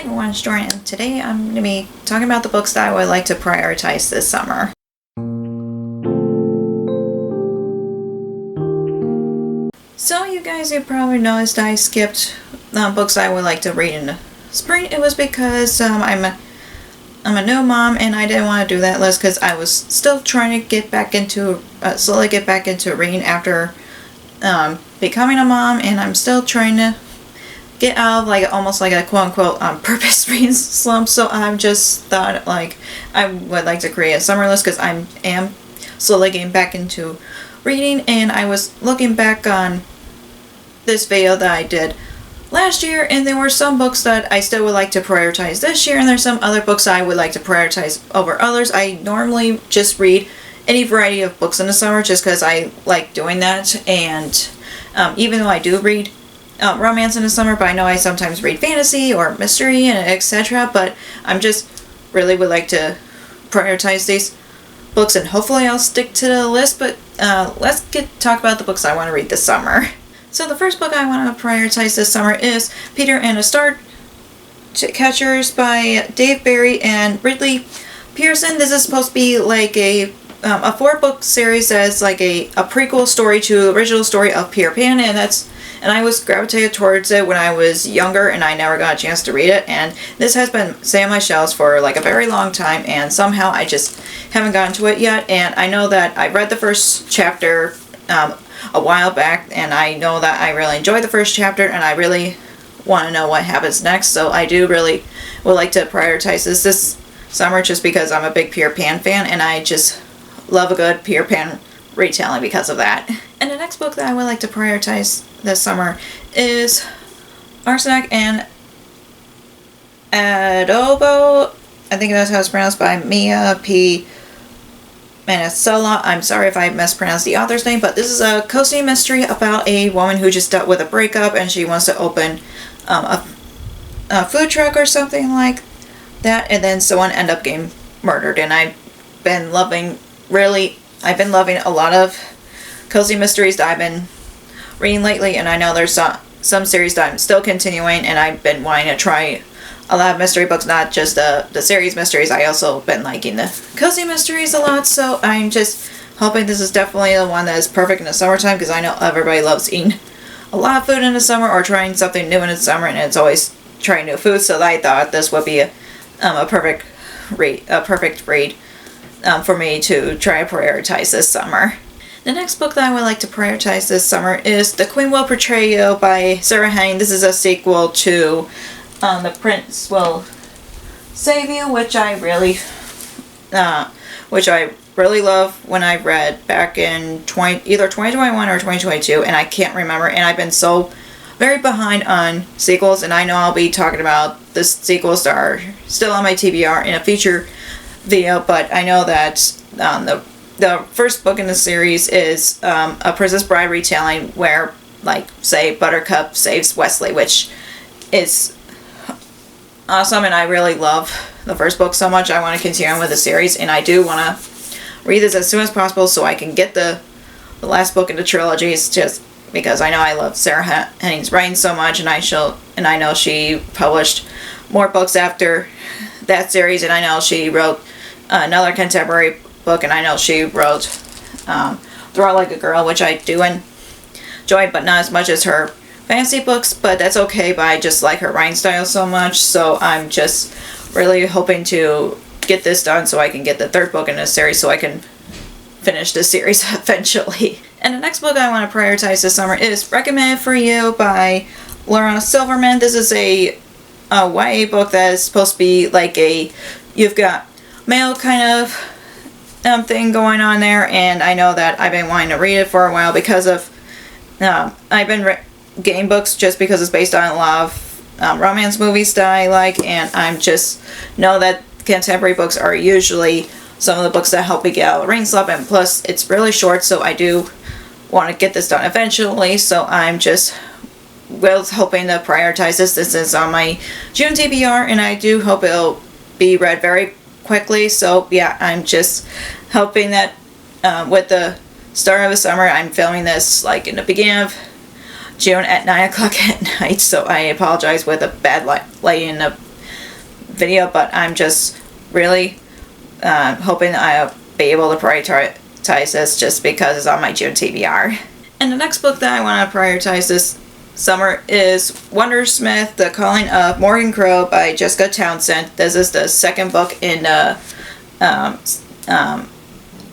everyone, it's Jordan, and today I'm going to be talking about the books that I would like to prioritize this summer. So you guys, you probably noticed I skipped books I would like to read in the spring. It was because I'm a new mom and I didn't want to do that list because I was still trying to get back into, slowly get back into reading after becoming a mom, and I'm still trying to get out of almost like a quote-unquote purpose reading slump. So I just thought I would like to create a summer list because I am slowly getting back into reading, and I was looking back on this video that I did last year, and there were some books that I still would like to prioritize this year, and there's some other books I would like to prioritize over others. I normally just read any variety of books in the summer just because I like doing that, and even though I do read romance in the summer, but I know I sometimes read fantasy or mystery and etc. But I'm just really would like to prioritize these books, and hopefully I'll stick to the list. But let's talk about the books I want to read this summer. So the first book I want to prioritize this summer is Peter and the Starcatchers by Dave Barry and Ridley Pearson. This is supposed to be like a 4-book series that's like a prequel story to the original story of Peter Pan, and I was gravitated towards it when I was younger, and I never got a chance to read it. And this has been sitting on my shelves for like a very long time, and somehow I just haven't gotten to it yet. And I know that I read the first chapter a while back, and I know that I really enjoyed the first chapter, and I really want to know what happens next. So I do really would like to prioritize this summer just because I'm a big Peter Pan fan, and I just love a good Peter Pan retelling because of that. And the next book that I would like to prioritize this summer is Arsen and Adobo. I think that's how it's pronounced, by Mia P. Manisela. I'm sorry if I mispronounced the author's name, but this is a cozy mystery about a woman who just dealt with a breakup and she wants to open a food truck or something like that, and then someone end up getting murdered. And I've been loving a lot of cozy mysteries that I've been reading lately, and I know there's some series that I'm still continuing, and I've been wanting to try a lot of mystery books, not just the series mysteries. I also been liking the cozy mysteries a lot, so I'm just hoping this is definitely the one that is perfect in the summertime, because I know everybody loves eating a lot of food in the summer or trying something new in the summer, and it's always trying new food. So I thought this would be a perfect read for me to try to prioritize this summer. The next book that I would like to prioritize this summer is The Queen Will Portray You by Sarah Henning. This is a sequel to The Prince Will Save You, which I really love when I read back in either 2021 or 2022, and I can't remember, and I've been so very behind on sequels, and I know I'll be talking about the sequels that are still on my TBR in a future video. But I know that the first book in the series is a Princess Bride retelling where, say, Buttercup saves Wesley, which is awesome, and I really love the first book so much. I want to continue on with the series, and I do want to read this as soon as possible so I can get the last book in the trilogies, just because I know I love Sarah Henning's writing so much, and I know she published more books after that series, and I know she wrote another contemporary book, and I know she wrote Draw Like a Girl, which I do enjoy, but not as much as her fantasy books, but that's okay, but I just like her writing style so much. So I'm just really hoping to get this done so I can get the third book in this series so I can finish this series eventually. And the next book I want to prioritize this summer is Recommended for You by Laura Silverman. This is a YA book that is supposed to be like you've got male kind of thing going on there, and I know that I've been wanting to read it for a while because of I've been getting books just because it's based on a lot of romance movies that I like, and I'm just know that contemporary books are usually some of the books that help me get out of the reading slump, and plus it's really short, so I do want to get this done eventually. So I'm just hoping to prioritize this. This is on my June TBR, and I do hope it'll be read very quickly. So yeah, I'm just hoping that with the start of the summer, I'm filming this in the beginning of June at 9 o'clock at night, so I apologize with a bad lighting in the video, but I'm just really hoping I'll be able to prioritize this just because it's on my June TBR. And the next book that I want to prioritize this summer is Wondersmith, The Calling of Morgan Crow by Jessica Townsend. This is the second book in the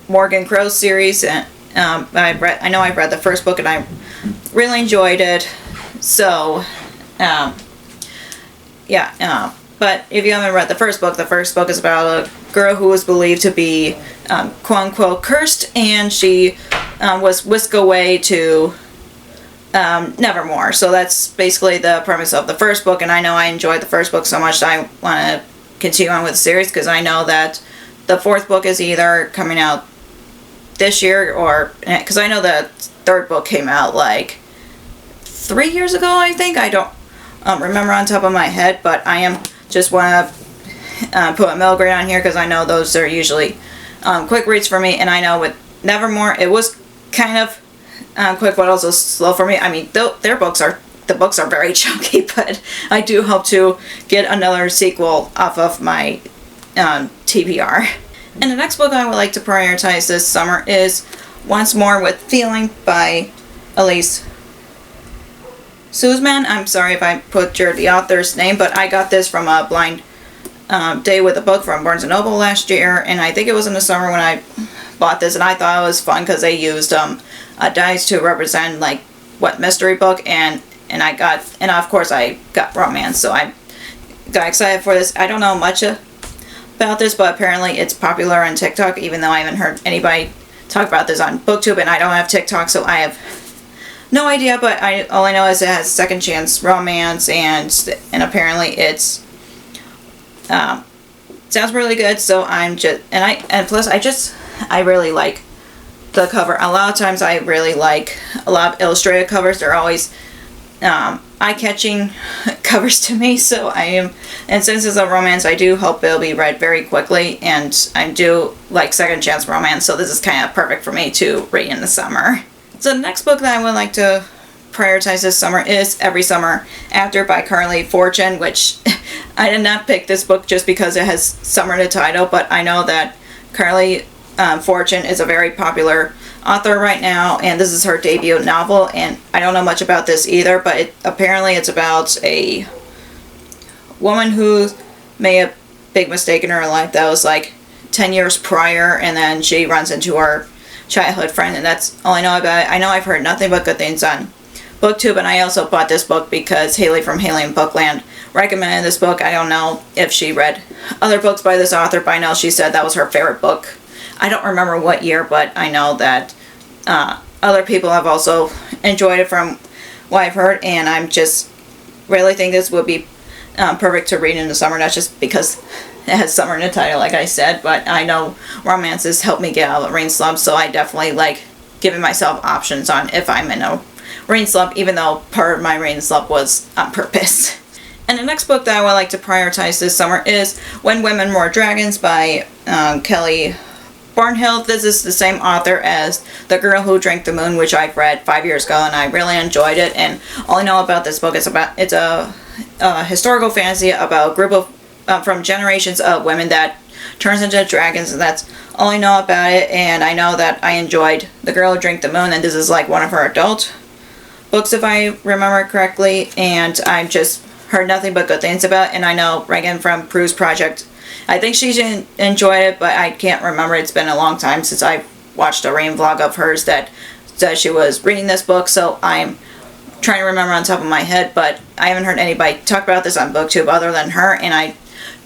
Morgan Crow series, and I know I've read the first book and I really enjoyed it. So, but if you haven't read the first book is about a girl who was believed to be quote unquote cursed, and she was whisked away to Nevermore. So that's basically the premise of the first book, and I know I enjoyed the first book so much that I want to continue on with the series, because I know that the fourth book is either coming out this year, or because I know the third book came out like 3 years ago, I think. I don't remember on top of my head, but I am just want to put a middle grade on here because I know those are usually quick reads for me, and I know with Nevermore it was kind of quick but also slow for me. I mean, the books are very chunky, but I do hope to get another sequel off of my TBR. And the next book I would like to prioritize this summer is Once More with Feeling by Elise Suzman. I'm sorry if I butchered the author's name, but I got this from a blind day with a book from Barnes and Noble last year, and I think it was in the summer when I bought this, and I thought it was fun because they used dice to represent like what mystery book, and of course I got romance, so I got excited for this. I don't know much about this, but apparently it's popular on TikTok, even though I haven't heard anybody talk about this on BookTube, and I don't have TikTok, so I have no idea. But all I know is it has second chance romance, and apparently it's sounds really good. So I'm just plus I really like the cover. A lot of times I really like a lot of illustrated covers. They're always eye-catching covers to me, so and since it's a romance, I do hope it'll be read very quickly, and I do like second chance romance, so this is kind of perfect for me to read in the summer. So the next book that I would like to prioritize this summer is Every Summer After by Carly Fortune, which I did not pick this book just because it has summer in the title, but I know that Carly Fortune is a very popular author right now, and this is her debut novel, and I don't know much about this either, but apparently it's about a woman who made a big mistake in her life that was like 10 years prior, and then she runs into her childhood friend, and that's all I know about it. I know I've heard nothing but good things on BookTube, and I also bought this book because Haley from Haley and Bookland recommended this book. I don't know if she read other books by this author, but I know she said that was her favorite book. I don't remember what year, but I know that other people have also enjoyed it from what I've heard, and I'm just really think this would be perfect to read in the summer, not just because it has summer in the title, like I said, but I know romances help me get out of the rain slump, so I definitely like giving myself options on if I'm in a rain slump, even though part of my rain slump was on purpose. And the next book that I would like to prioritize this summer is When Women Wore Dragons by Kelly Barnhill. This is the same author as The Girl Who Drank the Moon, which I've read 5 years ago, and I really enjoyed it. And all I know about this book is it's a historical fantasy about a group of from generations of women that turns into dragons, and that's all I know about it. And I know that I enjoyed The Girl Who Drank the Moon, and this is like one of her adult books if I remember correctly, and I've just heard nothing but good things about it. And I know Reagan from Prue's Project, I think she enjoyed it, but I can't remember. It's been a long time since I watched a rain vlog of hers that said she was reading this book, so I'm trying to remember on top of my head, but I haven't heard anybody talk about this on BookTube other than her, and I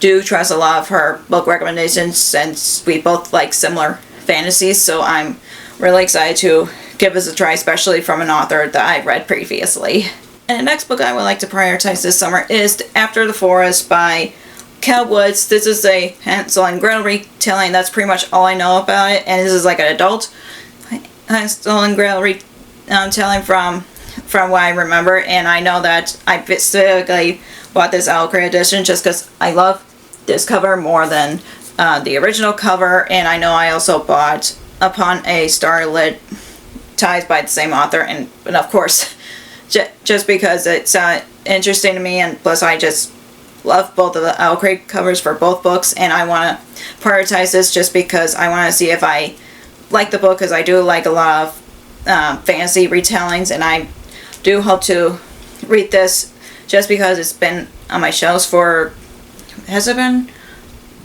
do trust a lot of her book recommendations since we both like similar fantasies, so I'm really excited to give this a try, especially from an author that I've read previously. And the next book I would like to prioritize this summer is After the Forest by Cal Woods. This is a Hansel and Gretel retelling. That's pretty much all I know about it, and this is like an adult Hansel and Gretel retelling from what I remember. And I know that I specifically bought this Alcrate edition just because I love this cover more than the original cover, and I know I also bought Upon a Starlit Ties by the same author, and of course just because it's interesting to me, and plus I just love both of the Owl Crate covers for both books, and I want to prioritize this just because I want to see if I like the book, because I do like a lot of fantasy retellings, and I do hope to read this just because it's been on my shelves for, has it been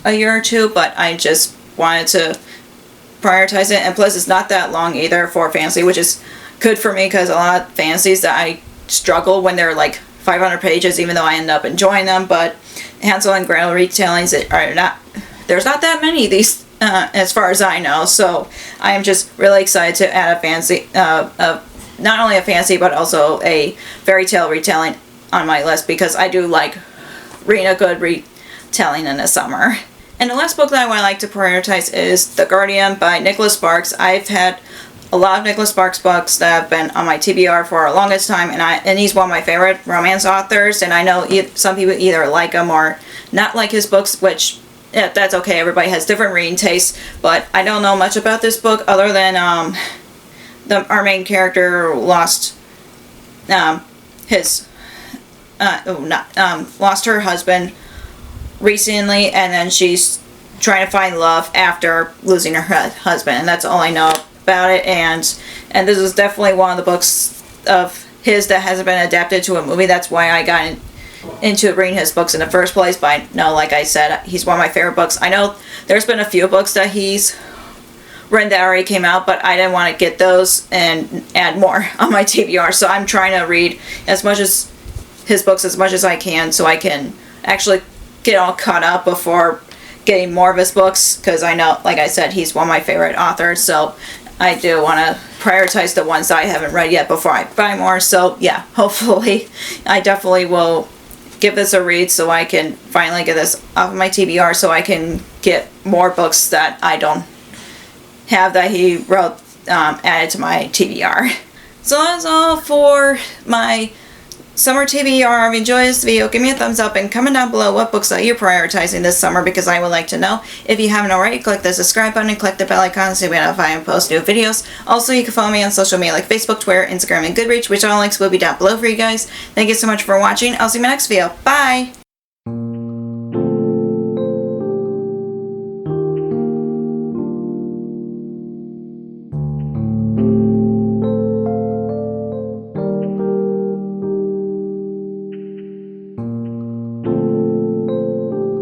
a year or two, but I just wanted to prioritize it, and plus it's not that long either for fantasy, which is good for me because a lot of fantasies that I struggle when they're like 500 pages, even though I end up enjoying them, but Hansel and Gretel retellings are not, there's not that many of these as far as I know, so I am just really excited to add a fantasy, not only a fantasy but also a fairy tale retelling on my list, because I do like reading a good retelling in the summer. And the last book that I would like to prioritize is The Guardian by Nicholas Sparks. I've had a lot of Nicholas Sparks books that have been on my TBR for the longest time, and he's one of my favorite romance authors, and I know some people either like him or not like his books, which yeah, that's okay, everybody has different reading tastes, but I don't know much about this book other than our main character lost lost her husband recently, and then she's trying to find love after losing her husband, and that's all I know about it. And this is definitely one of the books of his that hasn't been adapted to a movie. That's why I got into reading his books in the first place. But I know, like I said, he's one of my favorite books. I know there's been a few books that he's written that already came out, but I didn't want to get those and add more on my TBR, so I'm trying to read as much as his books as much as I can, so I can actually get all caught up before getting more of his books, because I know, like I said, he's one of my favorite authors, so I do want to prioritize the ones that I haven't read yet before I buy more. So yeah, hopefully I definitely will give this a read so I can finally get this off of my TBR, so I can get more books that I don't have that he wrote added to my TBR. So that's all for my summer TBR. If you enjoyed this video, give me a thumbs up and comment down below what books that you're prioritizing this summer, because I would like to know. If you haven't already, click the subscribe button and click the bell icon so you'll be notified when I post new videos. Also, you can follow me on social media like Facebook, Twitter, Instagram, and Goodreads, which all links will be down below for you guys. Thank you so much for watching. I'll see you in my next video. Bye!